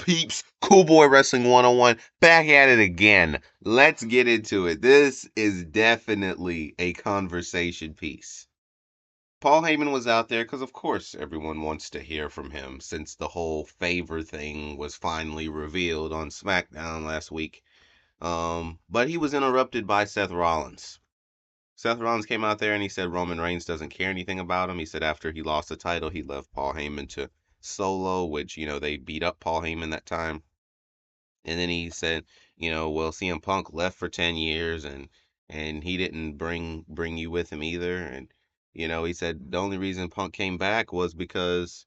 peeps? Cool Boy Wrestling 101, back at it again. Let's get into it. This is definitely a conversation piece. Paul Heyman was out there because, of course, everyone wants to hear from him since the whole favor thing was finally revealed on SmackDown last week. But he was interrupted by Seth Rollins. Seth Rollins came out there and he said Roman Reigns doesn't care anything about him. He said after he lost the title, he left Paul Heyman to Solo, which, they beat up Paul Heyman that time. And then he said, well, CM Punk left for 10 years and he didn't bring you with him either. And, he said the only reason Punk came back was because,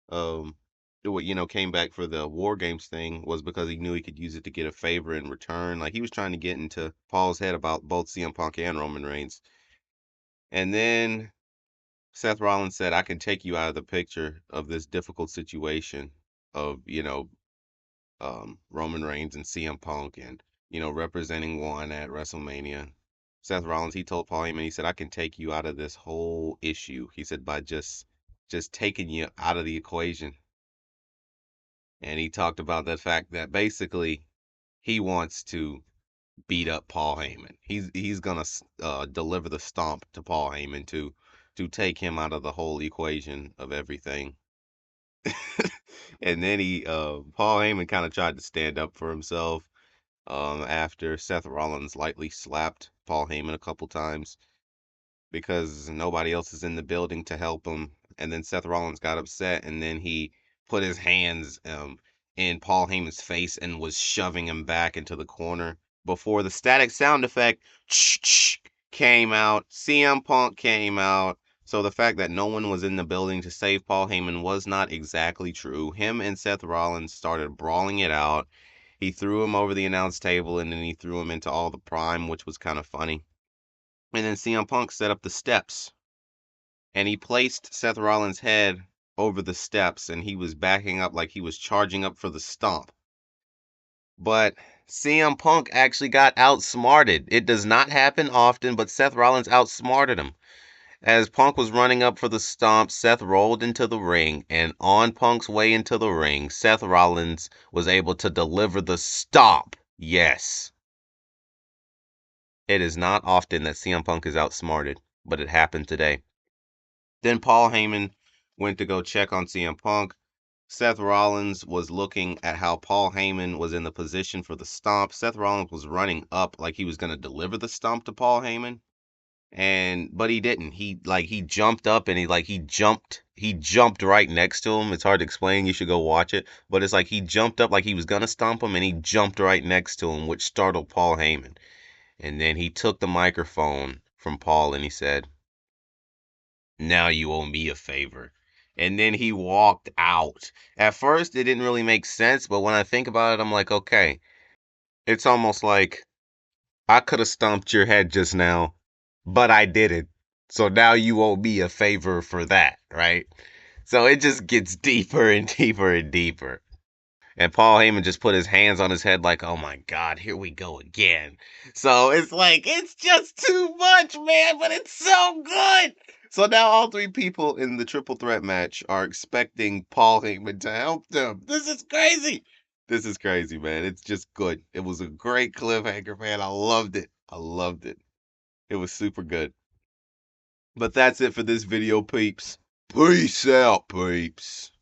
um, came back for the War Games thing was because he knew he could use it to get a favor in return. Like he was trying to get into Paul's head about both CM Punk and Roman Reigns. And then Seth Rollins said, I can take you out of the picture of this difficult situation of, Roman Reigns and CM Punk and, representing one at WrestleMania. Seth Rollins, he told Paul Heyman, he said, I can take you out of this whole issue. He said, by just taking you out of the equation. And he talked about the fact that basically he wants to beat up Paul Heyman. He's gonna deliver the stomp to Paul Heyman to take him out of the whole equation of everything. And then Paul Heyman kind of tried to stand up for himself after Seth Rollins lightly slapped Paul Heyman a couple times because nobody else is in the building to help him. And then Seth Rollins got upset and then he put his hands in Paul Heyman's face and was shoving him back into the corner before the static sound effect came out. CM Punk came out. So the fact that no one was in the building to save Paul Heyman was not exactly true. Him and Seth Rollins started brawling it out. He threw him over the announce table and then he threw him into all the prime, which was kind of funny. And then CM Punk set up the steps and he placed Seth Rollins' head over the steps and he was backing up like he was charging up for the stomp. But CM Punk actually got outsmarted. It does not happen often, but Seth Rollins outsmarted him. As Punk was running up for the stomp, Seth rolled into the ring, and on Punk's way into the ring, Seth Rollins was able to deliver the stomp. Yes. It is not often that CM Punk is outsmarted, but it happened today. Then Paul Heyman went to go check on CM Punk. Seth Rollins was looking at how Paul Heyman was in the position for the stomp. Seth Rollins was running up like he was going to deliver the stomp to Paul Heyman. But he didn't. He jumped up and he jumped right next to him. It's hard to explain. You should go watch it. But it's like he jumped up like he was going to stomp him and he jumped right next to him, which startled Paul Heyman. And then he took the microphone from Paul and he said, now you owe me a favor. And then he walked out. At first, it didn't really make sense, but when I think about it, I'm like, okay, it's almost like I could have stomped your head just now, but I didn't. So now you owe me a favor for that, right? So it just gets deeper and deeper and deeper. And Paul Heyman just put his hands on his head like, oh my God, here we go again. So it's like, it's just too much, man, but it's so good. So now all three people in the triple threat match are expecting Paul Heyman to help them. This is crazy. This is crazy, man. It's just good. It was a great cliffhanger, man. I loved it. I loved it. It was super good. But that's it for this video, peeps. Peace out, peeps.